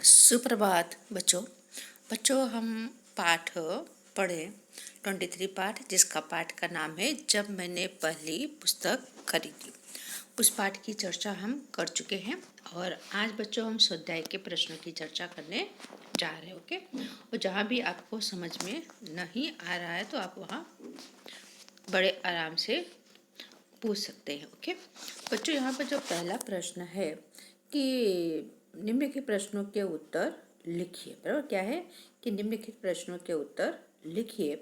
सुप्रभात बच्चों। हम पाठ पढ़े 23 पाठ, जिसका पाठ का नाम है जब मैंने पहली पुस्तक खरीदी। उस पाठ की चर्चा हम कर चुके हैं और आज बच्चों हम स्वाध्याय के प्रश्नों की चर्चा करने जा रहे हैं। ओके, और जहाँ भी आपको समझ में नहीं आ रहा है तो आप वहाँ बड़े आराम से पूछ सकते हैं। ओके बच्चों, यहाँ पर जो पहला प्रश्न है कि निम्नलिखित प्रश्नों के उत्तर लिखिए। बराबर क्या है कि निम्नलिखित प्रश्नों के उत्तर लिखिए।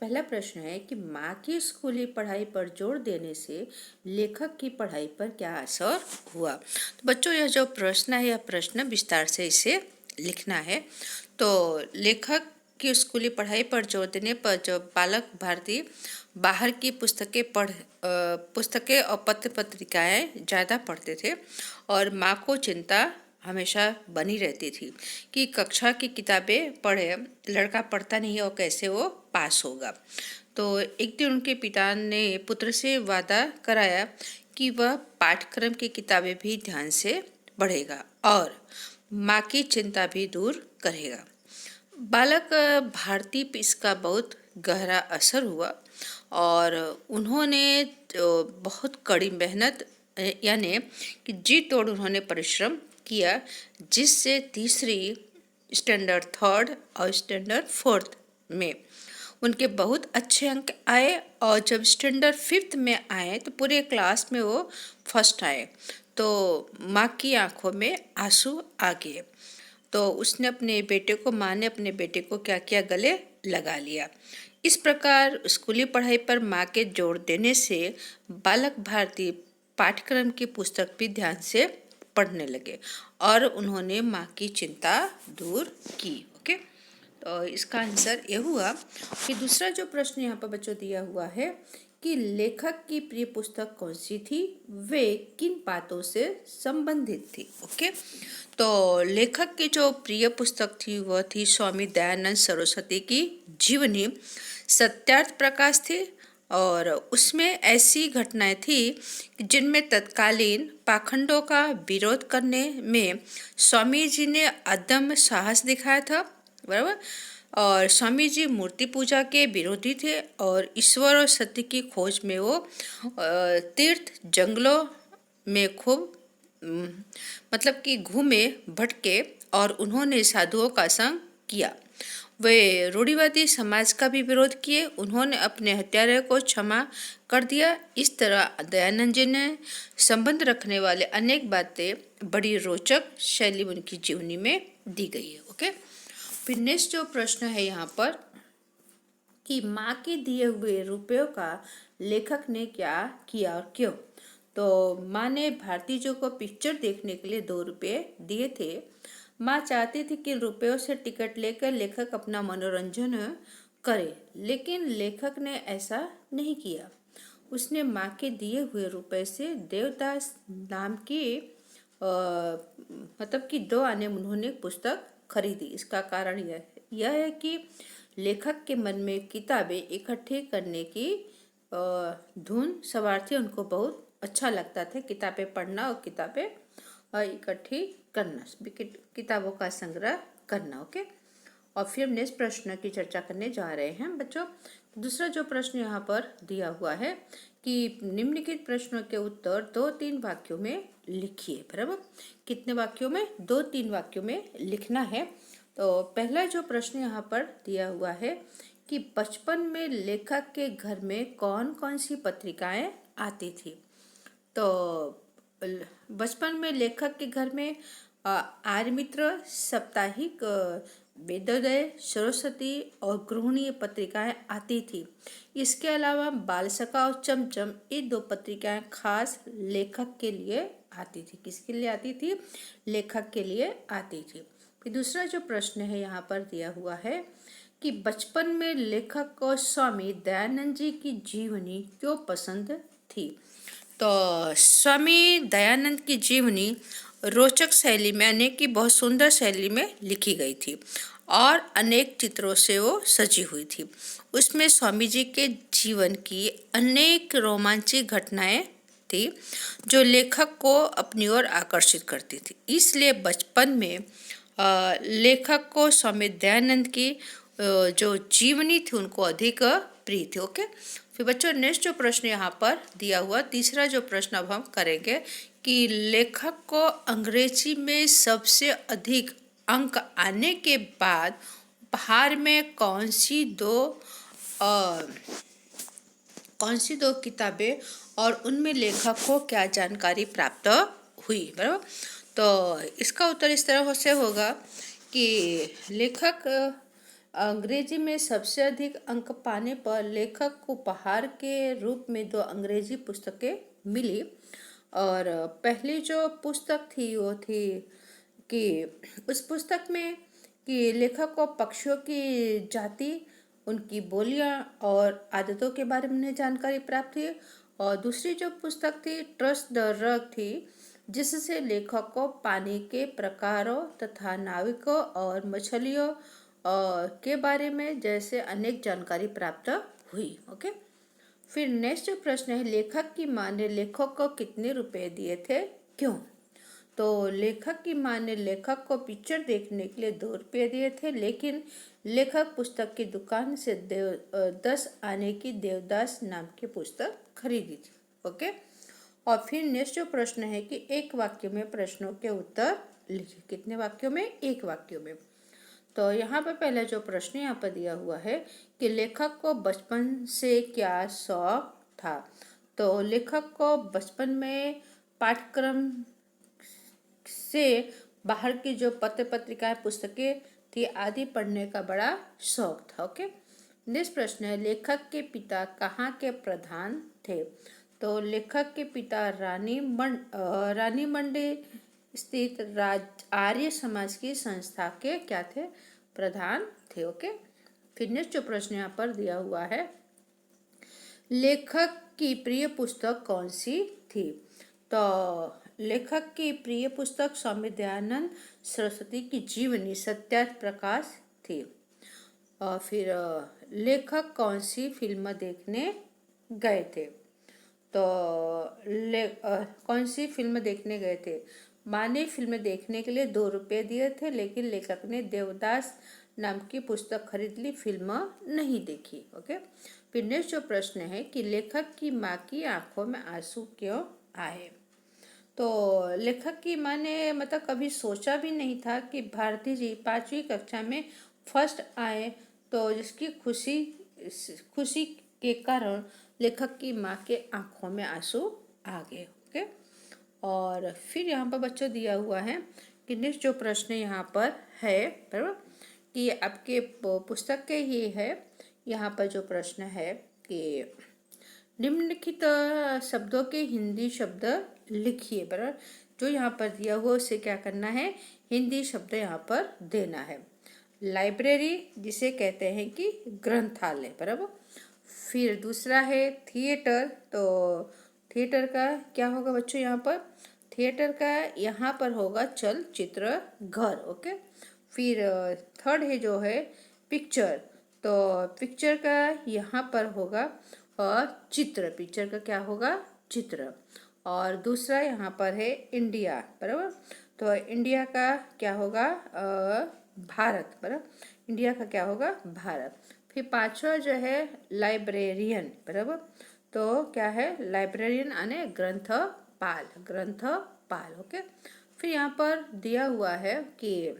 पहला प्रश्न है कि माँ की स्कूली पढ़ाई पर जोर देने से लेखक की पढ़ाई पर क्या असर हुआ। तो बच्चों, यह जो प्रश्न है, यह प्रश्न विस्तार से इसे लिखना है। तो लेखक की स्कूली पढ़ाई पर जोर देने पर जो बालक भारती बाहर की पुस्तकें और पत्र पत्रिकाएं ज़्यादा पढ़ते थे और माँ को चिंता हमेशा बनी रहती थी कि कक्षा की किताबें पढ़े, लड़का पढ़ता नहीं है और कैसे वो पास होगा। तो एक दिन उनके पिता ने पुत्र से वादा कराया कि वह पाठ्यक्रम की किताबें भी ध्यान से पढ़ेगा और माँ की चिंता भी दूर करेगा। बालक भारती पे इसका बहुत गहरा असर हुआ और उन्होंने बहुत कड़ी मेहनत यानी कि जी तोड़ उन्होंने परिश्रम किया, जिससे तीसरी स्टैंडर्ड थर्ड और स्टैंडर्ड फोर्थ में उनके बहुत अच्छे अंक आए और जब स्टैंडर्ड फिफ्थ में आए तो पूरे क्लास में वो फर्स्ट आए। तो माँ की आंखों में आंसू आ गए। तो माँ ने अपने बेटे को क्या किया, गले लगा लिया। इस प्रकार स्कूली पढ़ाई पर माँ के जोर देने से बालक भारती पाठ्यक्रम की पुस्तक भी ध्यान से पढ़ने लगे और उन्होंने माँ की चिंता दूर की। ओके, तो इसका आंसर ये हुआ कि दूसरा जो प्रश्न यहाँ पर बच्चों दिया हुआ है कि लेखक की प्रिय पुस्तक कौन सी थी, वे किन बातों से संबंधित थी। ओके, तो लेखक की जो प्रिय पुस्तक थी वह थी स्वामी दयानंद सरस्वती की जीवनी सत्यार्थ प्रकाश थी और उसमें ऐसी घटनाएं थी जिनमें तत्कालीन पाखंडों का विरोध करने में स्वामी जी ने अदम्य साहस दिखाया था। बराबर, और स्वामी जी मूर्ति पूजा के विरोधी थे और ईश्वर और सत्य की खोज में वो तीर्थ जंगलों में खूब मतलब कि घूमे भटके और उन्होंने साधुओं का संग किया। वे रूढ़िवादी समाज का भी विरोध किए। उन्होंने अपने हत्यारे को क्षमा कर दिया। इस तरह दयानंद जी ने संबंध रखने वाले अनेक बातें बड़ी रोचक शैली उनकी जीवनी में दी गई है। ओके, फिर नेक्स्ट जो प्रश्न है यहाँ पर कि माँ के दिए हुए रुपयों का लेखक ने क्या किया और क्यों। तो माँ ने भारती जी को पिक्चर देखने के लिए 2 रुपये दिए थे। माँ चाहती थी कि रुपयों से टिकट लेकर लेखक अपना मनोरंजन करे, लेकिन लेखक ने ऐसा नहीं किया। उसने माँ के दिए हुए रुपए से देवदास नाम की मतलब कि 2 आने उन्होंने पुस्तक खरीदी। इसका कारण यह है कि लेखक के मन में किताबें इकट्ठी करने की धुन सवार थी। उनको बहुत अच्छा लगता था किताबें पढ़ना और किताबें इकट्ठी करना, किताबों का संग्रह करना। ओके, और फिर नेक्स्ट प्रश्न की चर्चा करने जा रहे हैं बच्चों। दूसरा जो प्रश्न यहाँ पर दिया हुआ है कि निम्नलिखित प्रश्नों के उत्तर 2-3 वाक्यों में लिखिए। बराबर, कितने वाक्यों में, 2-3 वाक्यों में लिखना है। तो पहला जो प्रश्न यहाँ पर दिया हुआ है कि बचपन में लेखक के घर में कौन कौन सी पत्रिकाएं आती थी। तो बचपन में लेखक के घर में आर्य मित्र, साप्ताहिक, वेदोदय, सरस्वती और गृहिणी पत्रिकाएं आती थी। इसके अलावा बाल सखा और चमचम, ये 2 पत्रिकाएं खास लेखक के लिए आती थी। किसके लिए आती थी, लेखक के लिए आती थी। फिर दूसरा जो प्रश्न है यहाँ पर दिया हुआ है कि बचपन में लेखक को स्वामी दयानंद जी की जीवनी क्यों पसंद थी। तो स्वामी दयानंद की जीवनी रोचक शैली में, अनेक की बहुत सुंदर शैली में लिखी गई थी और अनेक चित्रों से वो सजी हुई थी। उसमें स्वामी जी के जीवन की अनेक रोमांचक घटनाएं थी जो लेखक को अपनी ओर आकर्षित करती थी। इसलिए बचपन में लेखक को स्वामी दयानंद की जो जीवनी थी उनको अधिक प्रिय थी। ओके, फिर बच्चों नेक्स्ट जो प्रश्न यहाँ पर दिया हुआ, तीसरा जो प्रश्न अब हम करेंगे कि लेखक को अंग्रेजी में सबसे अधिक अंक आने के बाद उपहार में कौन सी दो किताबें और उनमें लेखक को क्या जानकारी प्राप्त हुई, बराबर। तो इसका उत्तर इस तरह से होगा कि लेखक अंग्रेजी में सबसे अधिक अंक पाने पर लेखक को उपहार के रूप में 2 अंग्रेजी पुस्तकें मिली। और पहली जो पुस्तक थी वो थी कि उस पुस्तक में कि लेखक को पक्षियों की जाति, उनकी बोलियां और आदतों के बारे में जानकारी प्राप्त हुई। और दूसरी जो पुस्तक थी ट्रस्ट द रग थी, जिससे लेखक को पानी के प्रकारों तथा नाविकों और मछलियों के बारे में जैसे अनेक जानकारी प्राप्त हुई। ओके, फिर नेक्स्ट जो प्रश्न है, लेखक की माँ ने लेखक को कितने रुपए दिए थे, क्यों? तो लेखक की माँ ने लेखक को पिक्चर देखने के लिए 2 रुपये दिए थे, लेकिन लेखक पुस्तक की दुकान से 10 आने की देवदास नाम की पुस्तक खरीदी थी। ओके, और फिर नेक्स्ट जो प्रश्न है कि एक वाक्य में प्रश्नों के उत्तर लिखिए। कितने वाक्यों में? एक वाक्यों में। तो यहाँ पर पहला जो प्रश्न यहाँ पर दिया हुआ है कि लेखक को बचपन से क्या शौक था। तो लेखक को बचपन में पाठ्यक्रम से बाहर की जो पत्र पत्रिकाएं, पुस्तकें थी आदि पढ़ने का बड़ा शौक था। ओके, नेक्स्ट प्रश्न है, लेखक के पिता कहाँ के प्रधान थे। तो लेखक के पिता रानी मंडी स्थित आर्य समाज की संस्था के क्या थे? प्रधान थे। ओके, फिर नेक्स्ट जो प्रश्न यहाँ पर दिया हुआ है, लेखक की प्रिय पुस्तक कौन सी थी। तो लेखक की प्रिय पुस्तक स्वामी दयानंद सरस्वती की जीवनी सत्यार्थ प्रकाश थी। और फिर लेखक कौन सी फिल्म देखने गए थे। तो कौन सी फिल्म देखने गए थे? माँ ने फिल्म देखने के लिए 2 रुपये दिए थे, लेकिन लेखक ने देवदास नाम की पुस्तक खरीद ली, फिल्म नहीं देखी। ओके, फिर नेक्स्ट जो प्रश्न है कि लेखक की माँ की आंखों में आंसू क्यों आए। तो लेखक की माँ ने मतलब कभी सोचा भी नहीं था कि भारती जी 5वीं कक्षा में फर्स्ट आए, तो जिसकी खुशी के कारण लेखक की माँ के आंखों में आंसू आ गए। ओके, और फिर यहाँ पर बच्चों दिया हुआ है कि नेक्स्ट जो प्रश्न यहाँ पर है, बराबर, कि आपके पुस्तक के ही है। यहाँ पर जो प्रश्न है कि निम्नलिखित शब्दों के हिंदी शब्द लिखिए, बराबर। जो यहाँ पर दिया हुआ उसे क्या करना है? हिंदी शब्द यहाँ पर देना है। लाइब्रेरी, जिसे कहते हैं कि ग्रंथालय, बराबर। फिर दूसरा है थिएटर। तो थिएटर का क्या होगा बच्चों? यहाँ पर थिएटर का यहाँ पर होगा चलचित्र घर। ओके, फिर थर्ड है जो है पिक्चर। तो पिक्चर का यहाँ पर होगा और चित्र, पिक्चर का क्या होगा? चित्र। और दूसरा यहाँ पर है इंडिया, बराबर। तो इंडिया का क्या होगा? भारत, बराबर। इंडिया का क्या होगा? भारत। फिर पांचवा जो है लाइब्रेरियन, बराबर। तो क्या है? लाइब्रेरियन यानी ग्रंथपाल। ओके, फिर यहाँ पर दिया हुआ है कि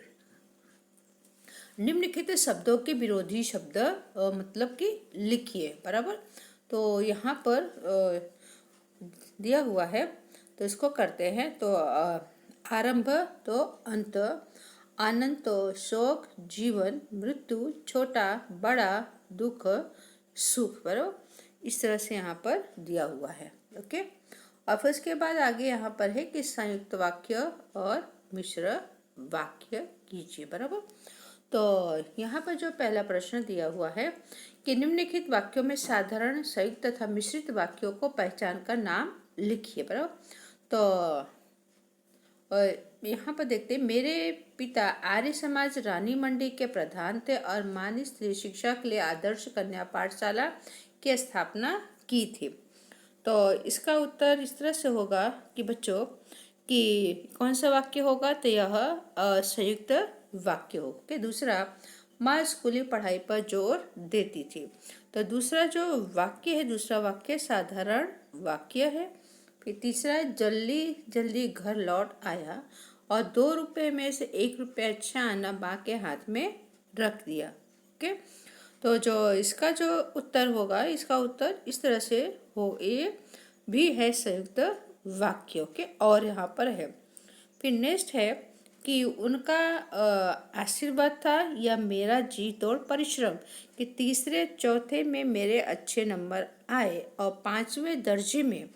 निम्नलिखित शब्दों के विरोधी शब्द मतलब कि लिखिए, बराबर। तो यहाँ पर दिया हुआ है, तो इसको करते हैं। तो आरंभ तो अंत, आनंद तो शोक, जीवन, मृत्यु, छोटा बड़ा, दुख सुख, बराबर। इस तरह से यहाँ पर दिया हुआ है। ओके, और फिर उसके बाद आगे यहाँ पर है कि संयुक्त वाक्य और मिश्र वाक्य कीजिए, बराबर। तो यहाँ पर जो पहला प्रश्न दिया हुआ है कि निम्नलिखित वाक्यों में साधारण, संयुक्त तथा मिश्रित वाक्यों को पहचान कर नाम लिखिए, बराबर। तो यहाँ पर देखते हैं, मेरे पिता आर्य समाज रानी मंडी के प्रधान थे और माँ ने स्त्री शिक्षा के लिए आदर्श कन्या पाठशाला की स्थापना की थी। तो इसका उत्तर इस तरह से होगा कि बच्चों कि कौन सा वाक्य होगा? तो यह संयुक्त वाक्य हो। ओके, दूसरा, माँ स्कूली पढ़ाई पर जोर देती थी। तो दूसरा जो वाक्य है, दूसरा वाक्य साधारण वाक्य है। फिर तीसरा, जल्दी जल्दी घर लौट आया और 2 रुपये में से 1 रुपया छाना माँ के हाथ में रख दिया। ओके, तो जो इसका जो उत्तर होगा, इसका उत्तर इस तरह से हो, ये भी है संयुक्त वाक्य। ओके, और यहाँ पर है। फिर नेक्स्ट है कि उनका आशीर्वाद था या मेरा जी तोड़ परिश्रम कि तीसरे चौथे में मेरे अच्छे नंबर आए और 5वें दर्जे में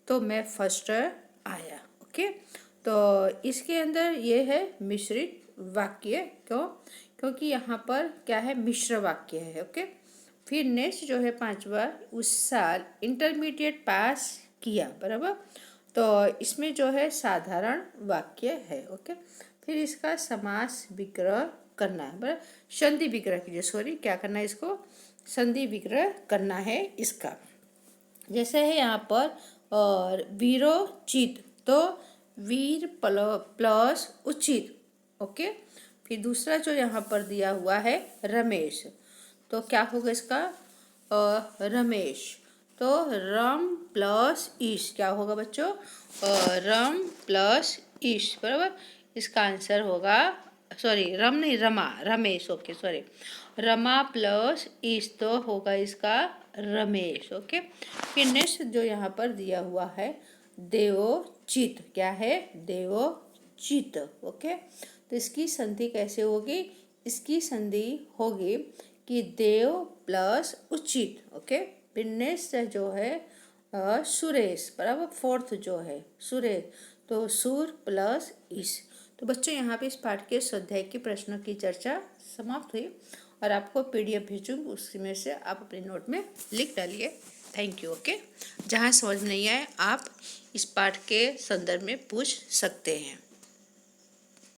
तो मैं फर्स्ट आया। ओके, तो इसके अंदर ये है मिश्रित वाक्य। क्यों? क्योंकि यहाँ पर क्या है, मिश्र वाक्य है। ओके, फिर नेक्स्ट जो है 5वां, उस साल इंटरमीडिएट पास किया, बराबर। तो इसमें जो है साधारण वाक्य है। ओके, फिर इसका समास विग्रह करना है, बराबर। संधि विग्रह कीजिए, सॉरी, क्या करना है, इसको संधि विग्रह करना है इसका। जैसे है यहाँ पर और वीरोचित, तो वीर प्लस उचित। ओके, फिर दूसरा जो यहाँ पर दिया हुआ है रमेश, तो क्या होगा इसका रमेश, तो रम प्लस ईश, क्या होगा बच्चों, रम प्लस ईश, बराबर। इसका आंसर होगा, सॉरी रम नहीं, Rama, Ramesh. Okay, sorry, Rama plus Ish, तो होगा इसका रमेश। ओके, फिर नेक्स्ट जो यहाँ पर दिया हुआ है देवोचित, क्या है, देवोचित। ओके, तो इसकी संधि कैसे होगी, इसकी संधि होगी कि देव प्लस उचित। ओके, फिर नेक्स्ट जो है सुरेश, बराबर। फोर्थ जो है सुरेश, तो सुर प्लस ईश। तो बच्चों यहाँ पे इस पाठ के स्वाध्याय के प्रश्नों की चर्चा समाप्त हुई और आपको PDF भेजूँगी, उसमें से आप अपने नोट में लिख डालिए। Thank you. ओके, जहाँ समझ नहीं आए आप इस पाठ के संदर्भ में पूछ सकते हैं।